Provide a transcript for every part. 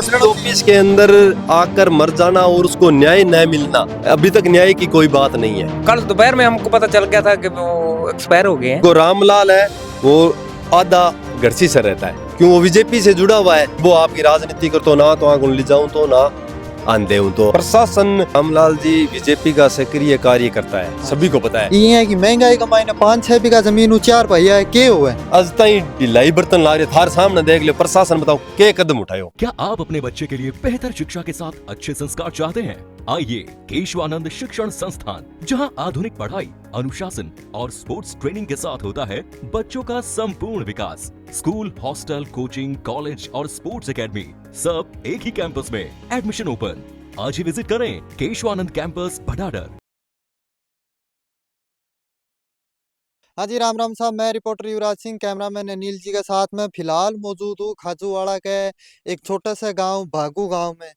Office के अंदर आकर मर जाना और उसको न्याय न मिलना, अभी तक न्याय की कोई बात नहीं है। कल दोपहर में हमको पता चल गया था कि वो एक्सपायर हो गए हैं। जो रामलाल है वो आधा गढ़सी से रहता है, क्यों वो बीजेपी से जुड़ा हुआ है। वो आपकी राजनीति कर तो ना तो आग ले जाऊं तो ना आंधे हूं तो। प्रशासन रामलाल जी बीजेपी का सक्रिय कार्य करता है, सभी को पता है। ये है कि महंगाई का मायने 5-6 बीघा जमीन चार भैया है के हुए आज ताई ढिलाई बर्तन ला रहे थार सामने देख लो। प्रशासन बताओ के कदम उठायो। क्या आप अपने बच्चे के लिए बेहतर शिक्षा के साथ अच्छे संस्कार चाहते हैं? आइए केशवानंद शिक्षण संस्थान, जहां आधुनिक पढ़ाई, अनुशासन और स्पोर्ट्स ट्रेनिंग के साथ होता है बच्चों का संपूर्ण विकास। स्कूल, हॉस्टल, कोचिंग, कॉलेज और स्पोर्ट्स एकेडमी सब एक ही कैंपस में। Admission open. आज ही विजिट करें केशवानंद कैंपस भटाडर। हाँ जी, राम राम साहब। मैं रिपोर्टर युवराज सिंह, कैमरामैन अनिल जी के साथ में फिलहाल मौजूद हूँ खाजूवाड़ा के एक छोटा सा गांव भागू गांव में।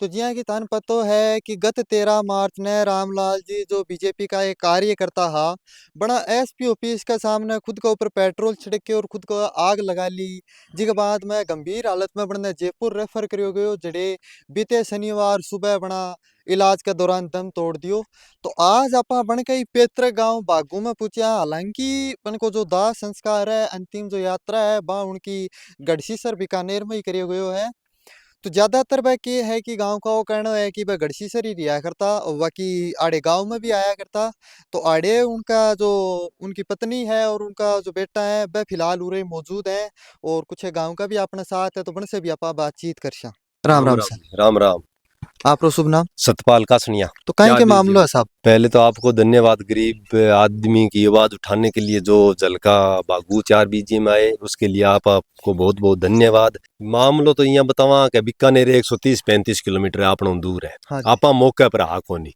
तो जी हाँ, कि तन पतो है कि गत 13 मार्च ने रामलाल जी जो बीजेपी का एक कार्यकर्ता हा बड़ा एसपी ऑफिस के सामने खुद के ऊपर पेट्रोल छिड़क के और खुद को आग लगा ली। जिसके बाद में गंभीर हालत में बड़ने जयपुर रेफर करियो गयो, जड़े बीते शनिवार सुबह बना इलाज के दौरान दम तोड़ दियो। तो आज आप बन के पैतृक गांव बागू में पूछा, हालांकि बन को जो दाह संस्कार है, अंतिम जो यात्रा है बा उनकी गढ़सीसर बीकानेर में ही करियो गयो है। तो ज्यादातर वह के है कि गांव का वो कहना है कि वह गढ़सीसर ही रिया करता और बाकी आड़े गांव में भी आया करता। तो आड़े उनका जो उनकी पत्नी है और उनका जो बेटा है वह फिलहाल उरे मौजूद है और कुछ गांव का भी अपने साथ है। तो बन से भी आप बातचीत कर सा। राम राम सर। राम राम। आप शुभ नाम? सतपाल कासनिया। तो कहीं के मामला है साहब? पहले तो आपको धन्यवाद, गरीब आदमी की आवाज उठाने के लिए जो जलका बागू 4 बीजी में आए उसके लिए आपको बहुत बहुत धन्यवाद। मामलो तो यहाँ बतावा कि बीकानेर 130-135 किलोमीटर आपनों दूर है। हाँ आपा मौके पर आ कोनी,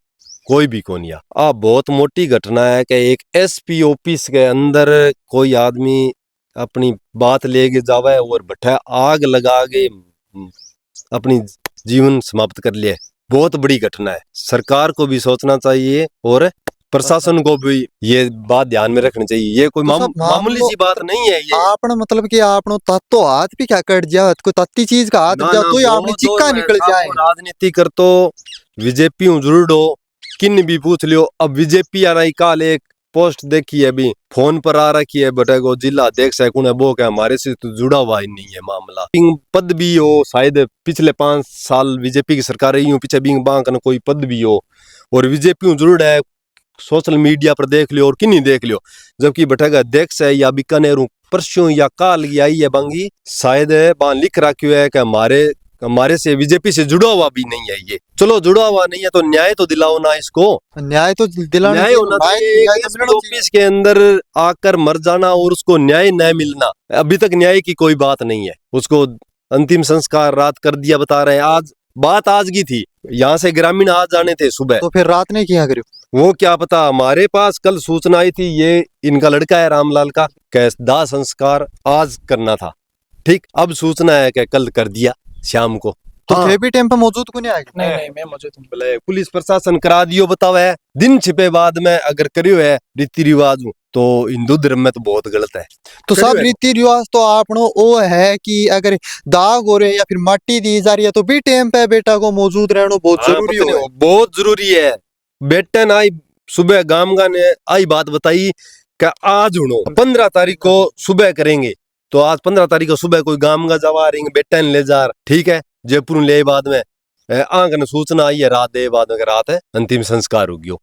कोई भी कोनी आ। बहुत मोटी घटना है कि एक एसपी ऑफिस के अंदर कोई आदमी अपनी बात लेके जावे और बैठा आग लगा के अपनी जीवन समाप्त कर लिया। बहुत बड़ी घटना है। सरकार को भी सोचना चाहिए और प्रशासन को भी ये बात ध्यान में रखनी चाहिए। ये कोई तो सब मामूली सी बात नहीं है ये। आपने मतलब कि आपनो तत्तो हाथ भी क्या कट जाए, कोई तत्ती चीज का हाथ जा तो आपने चिक्का निकल जाए। राजनीति कर तो बीजेपी जरूर हो, किन भी पूछ लियो। अब बीजेपी आ रही काल एक पोस्ट देखी है, अभी फोन पर आ रखी है, बटे को जिला अध्यक्ष है कौन है वो क्या हमारे से तो जुड़ा हुआ ही नहीं है मामला। पद भी हो, शायद पिछले 5 साल बीजेपी की सरकार रही हो, पीछे बिंग बांक न कोई पद भी हो और बीजेपी जरूर है। सोशल मीडिया पर देख लियो और किन्हीं देख लियो, जबकि बटेगा अध्यक्ष है या बीकानेर परसों या काल की आई है बांगी, शायद वहां लिख रखियो है कि हमारे से बीजेपी से जुड़ा हुआ भी नहीं है। ये चलो जुड़ा हुआ नहीं है तो न्याय तो दिलाओ ना इसको। न्याय तो दिलाना न्याय होना चाहिए। ऑफिस के अंदर आकर मर जाना और उसको न्याय न मिलना, अभी तक न्याय की कोई बात नहीं है। उसको अंतिम संस्कार रात कर दिया बता रहे हैं। आज बात आज की थी, यहाँ से ग्रामीण आज जाने थे सुबह। तो फिर रात ने किया करियो वो क्या पता, हमारे पास कल सूचना आई थी ये इनका लड़का है रामलाल का, दाह संस्कार आज करना था। ठीक, अब सूचना है कि कल कर दिया शाम को। तो हाँ। भी टाइम पे मौजूद को नहीं आएगा? नहीं मैं मौजूद हूँ। पुलिस प्रशासन करा दियो बताओ है, दिन छिपे बाद में अगर करियो है रीति रिवाज तो हिंदू धर्म में तो बहुत गलत है। तो सब रीति रिवाज तो आपनो वो है कि अगर दाग हो रहे या फिर माटी दी जा रही है तो भी टाइम पे बेटा को मौजूद रहना बहुत जरूरी है। बहुत जरूरी है। बेटे ना सुबह गामगा ने आई बात बताई कि आज उड़ो 15 तारीख को सुबह करेंगे, तो आज 15 तारीख को सुबह कोई गामगा जवा रही बेटा ने ले जा, ठीक है, जयपुर ले बाद में आंख ने सूचना आई है रात दे बाद में रात है अंतिम संस्कार हो गयो।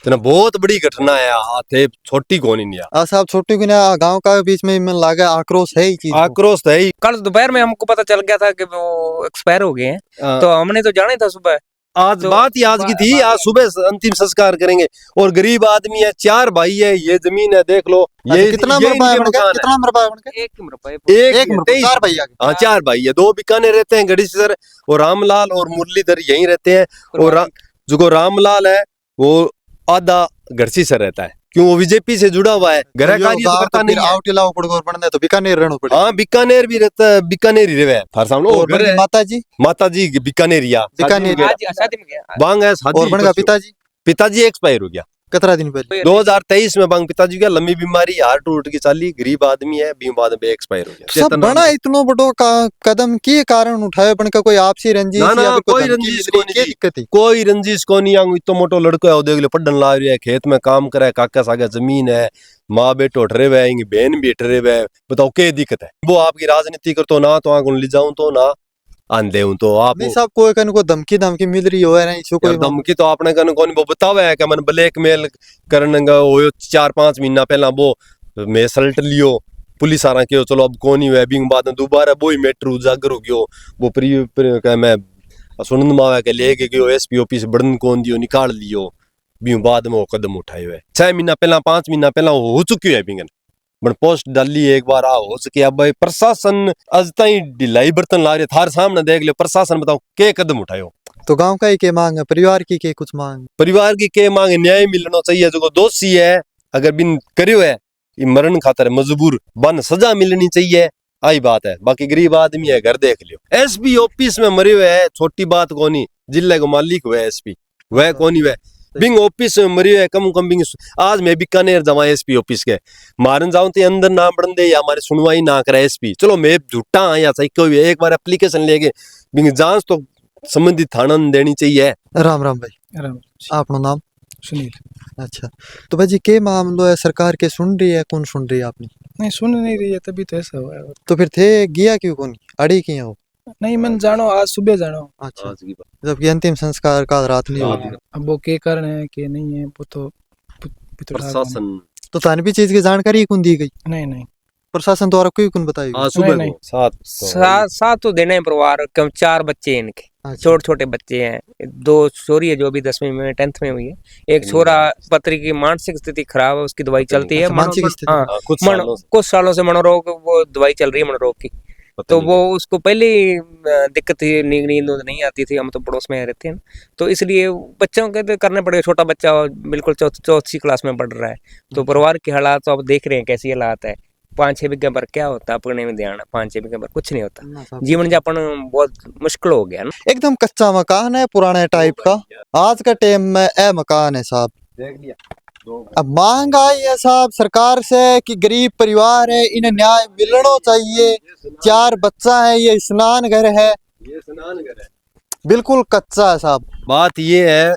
तो बहुत बड़ी घटना है, हाथ छोटी कौन नहीं है साहब, छोटी को ना गांव का बीच में मन लागा आक्रोश है ही चीज। आक्रोश है ही। कल दोपहर में हमको पता चल गया था कि वो एक्सपायर हो गए हैं, तो हमने तो जाना ही था सुबह। आज तो बात ही आज की थी, आज सुबह अंतिम संस्कार करेंगे और गरीब आदमी है, 4 भाई है, ये जमीन है देख लो। ये कितना मरबा है? कितना मरबा है? एक मरबा है। 4 भाई है। हाँ 4 भाई है, 2 बीकानेर रहते हैं गढ़ीसर, और रामलाल और मुरलीधर यहीं रहते हैं। और जो रामलाल है वो आधा गढ़सी से रहता है, क्यों वो बीजेपी से जुड़ा हुआ है। घर कार्य तो करता नहीं है। आउटिलाओ पड़गोर पड़ने तो बीकानेर रहना पड़े। हाँ बीकानेर भी रहता है, बीकानेर ही रहे थार सामने। और घर माता जी बीकानेरिया बीकानेर शादी में गया। बांग है शादी। और बनगा पिताजी एक्सपायर हो गया। कितना दिन पहले? 2023 में बांग पिताजी का लंबी बीमारी हार्ट टूट की चाली, गरीब आदमी है, बीम बाद में एक्सपायर हो गया। सब चेतन बड़ा राम। इतनो बड़ो कदम के कारण उठाए पण का कोई आपसी रंजिश ना, ना, या फिर कोई धमकी रंजिश मिल रही, कोनी क्या जी। दिक्कत है? कोई रंजिश को नहीं, आंगू इतो मोटो लड़को है, वो देख लो पढ़न ला रही है, खेत में काम करे, काका सागा जमीन है, माँ बेटो उठरे हुए, बहन भी उठरे हुए, बताओ क्या दिक्कत है? वो आपकी राजनीति कर तो ना, तो आंगू ले जाऊं तो ना आंधे हूं तो आप नहीं साहब, कोई कन को धमकी मिल रही हो है ना, इसको कोई धमकी तो आपने कन कोनी वो बतावे है कि मन ब्लैकमेल करने का हो 4-5 महीना पहला वो मैं सल्ट लियो, पुलिस आरा के चलो अब कोनी हुआ, बिंग बाद में दोबारा वो ही मैटर उजागर हो गयो, वो प्री मैं सुनन मावे के लेके गयो एसपी ऑफिस बड़न कोन दियो निकाल लियो, बिंग बाद में वो कदम उठायो है 6 महीना पहला 5 महीना पहला हो चुकी है बिंगन बन पोस्ट डाली एक बार आ हो सके। अब भाई प्रशासन आज ताई ढिलाई बर्तन ला रहे थार सामने देख लियो, प्रशासन बताओ के कदम उठायो? तो गांव का ही के मांग है, परिवार की के कुछ मांग है? परिवार की के मांग न्याय मिलना चाहिए, जो दोषी है अगर बिन करियो है ये मरण खातर मजबूर बन सजा मिलनी चाहिए, आई बात है। बाकी गरीब आदमी है घर देख लियो, एसपी ऑफिस में मरे हुए है, छोटी बात कोनी, जिले को मालिक हुआ एसपी वह कोनी वह बिंग ऑफिस में मरी है कम बिंग। आज मैं बीकानेर जावा एसपी ऑफिस के मारन जाऊं तो अंदर ना बढ़न दे या हमारी सुनवाई ना करे एसपी, चलो मैं झूठा या सही कोई एक बार एप्लीकेशन लेके बिंग जांच तो संबंधित थाना में देनी चाहिए। राम राम भाई, राम आपनो नाम? सुनील। अच्छा, तो भाई जी के मामलो है, सरकार के सुन रही है, कौन सुन रही है आपने? नहीं सुन नहीं रही है, तभी तो ऐसा हुआ है। तो फिर थे गया क्यों कोनी, अड़ी किया हो? नहीं मन जानो, आज सुबह जानो। अच्छा, जबकि अंतिम संस्कार का रात नहीं होगी। अब वो के कारण है कि नहीं है वो तो प्रशासन तो थाने भी चीज की जानकारी कौन दी गई? नहीं प्रशासन द्वारा कोई कौन बताई? हाँ सुबह नहीं, को सात साथ तो देना है परिवार, कम 4 बच्चे हैं इनके, अच्छा, छोटे छोटे बच्चे हैं, 2 छोरी है जो अभी 10वीं में 10th में हुई है, एक छोरा पत्री की मानसिक स्थिति खराब है, उसकी दवाई चलती है। अच्छा, मानसिक स्थिति। हाँ, कुछ सालों से कुछ सालों से मनोरोग वो दवाई चल रही है मनोरोग की, पता तो नहीं वो उसको पहले ही दिक्कत थी, नींद नहीं आती थी, हम तो पड़ोस में रहते हैं, तो इसलिए बच्चों के तो करने पड़ेगा। छोटा बच्चा बिल्कुल चौथी क्लास में पढ़ रहा है, तो परिवार के हालात तो आप देख रहे हैं कैसी हालात है। 5-6 बीघे पर क्या होता है अपने में ध्यान, 5-6 बीघे पर कुछ नहीं होता, जीवन यापन बहुत मुश्किल हो गया ना। एकदम कच्चा मकान है, पुराने टाइप का। आज का टाइम में ए मकान है साहब। देख लिया अब मांग आई है साहब सरकार से कि गरीब परिवार है, इन्हें न्याय मिलना चाहिए। 4 बच्चा है, ये स्नान घर है, ये स्नान घर है। बिल्कुल कच्चा है साहब। बात ये है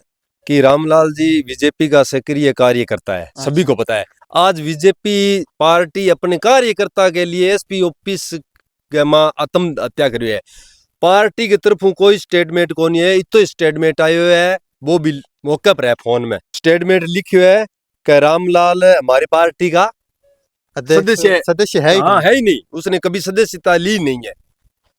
कि रामलाल जी बीजेपी का सक्रिय कार्यकर्ता है, सभी को पता है। आज बीजेपी पार्टी अपने कार्यकर्ता के लिए एसपी ऑफिस के मां आत्महत्या करी है, पार्टी की तरफों कोई स्टेटमेंट को नहीं है। इतो स्टेटमेंट आयो है, वो भी मौके पर है, फोन में स्टेटमेंट लिखियो है कि रामलाल हमारी पार्टी का सदस्य है ही हाँ, नहीं। है ही नहीं, उसने कभी सदस्यता ली नहीं है।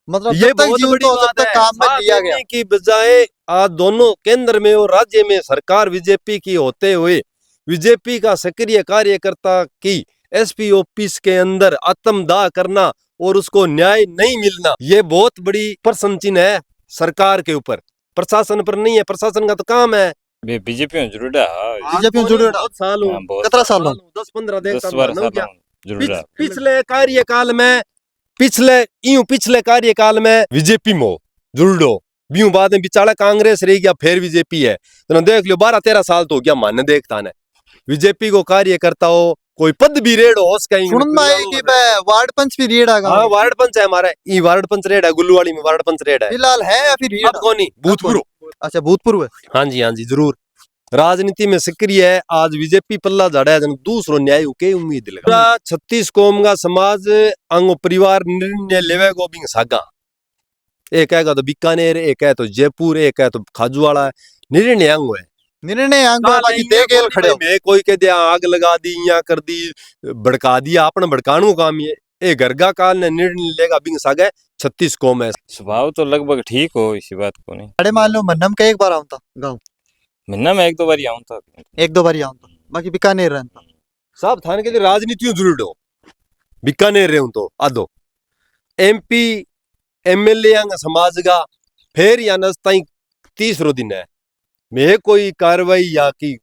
मतलब ये जब तक बहुत जीवन बड़ी तो जब बात तक है। काम में साथ लिया गया। देने की बजाय आज दोनों केंद्र में और राज्य में सरकार बीजेपी की होते हुए बीजेपी का सक्रिय कार्यकर्ता की एसपी ऑफिस के अंदर आत्मदाह करना और उसको न्याय नहीं मिलना, ये बहुत बड़ी प्रश्न चिन्ह है सरकार के ऊपर, प्रशासन पर नहीं है। प्रशासन का तो काम है बीजेपी में जरूर है। बीजेपी में जुड़े बहुत साल हो, हाँ, बहुत कितना साल हो? 10-15 10 बार जरूर है। पिछले कार्यकाल में पिछले कार्यकाल में बीजेपी में जुड़ो बीऊ बाद में बिचारा कांग्रेस रह गया, फिर बीजेपी है, तो देख लो 12-13 साल तो हो गया मानने देखता ने बीजेपी को कार्यकर्ता हो, कोई पद भी रेड हो उसका सुनन में आई कि वार्ड पंच भी रेड आगा। हाँ वार्ड पंच है हमारा, ये वार्ड पंच रेड है, गुल्लूवाड़ी में वार्ड पंच रेड है फिलहाल है या फिर अब कौन भूतपूर्व। अच्छा, भूतपूर्व है। हाँ जी जरूर राजनीति में सक्रिय है। आज बीजेपी पल्ला झाड़ा है, दूसरो न्याय के उम्मीद लगा 36 कौम का समाज अंगो परिवार निर्णय लेवे को भी सागा, एक है तो बीकानेर, एक है तो जयपुर, एक है तो खाजूवाड़ा, निर्णय अंगो है। निर्णय आंगो बाकी दे गेल खड़े हो। मैं कोई कह दिया आग लगा दी या कर दी भड़का दिया, अपना भड़काणु काम ये गरगा काल ने निर्णय लेगा बिंग सागे 36 कौम है। स्वभाव तो लगभग ठीक हो, इसी बात को नहीं। अरे मान लो मन्नम का एक बार आऊं था गाँव, महीना में 1-2 बार आऊं था, 1-2 बार आऊं था, बाकी बीकानेर रहता। साहब थाने के लिए राजनीति जरूर हो, बीकानेर रहूं तो आदो एमपी एमएलए समाज का फिर या नस्ताई 30 दिन है, मैं कोई कार्रवाई या की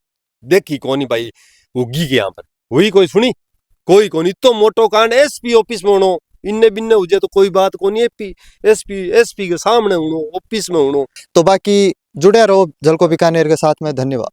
देखी कोनी भाई होगी के यहाँ पर हुई कोई सुनी कोई कोनी, तो मोटो कांड एसपी ऑफिस में होनो, इन्ने बिन्ने हो जाए तो कोई बात कोनी, एसपी के सामने होनो, ऑफिस में होनो। तो बाकी जुड़े रहो झलको बीकानेर के साथ में। धन्यवाद।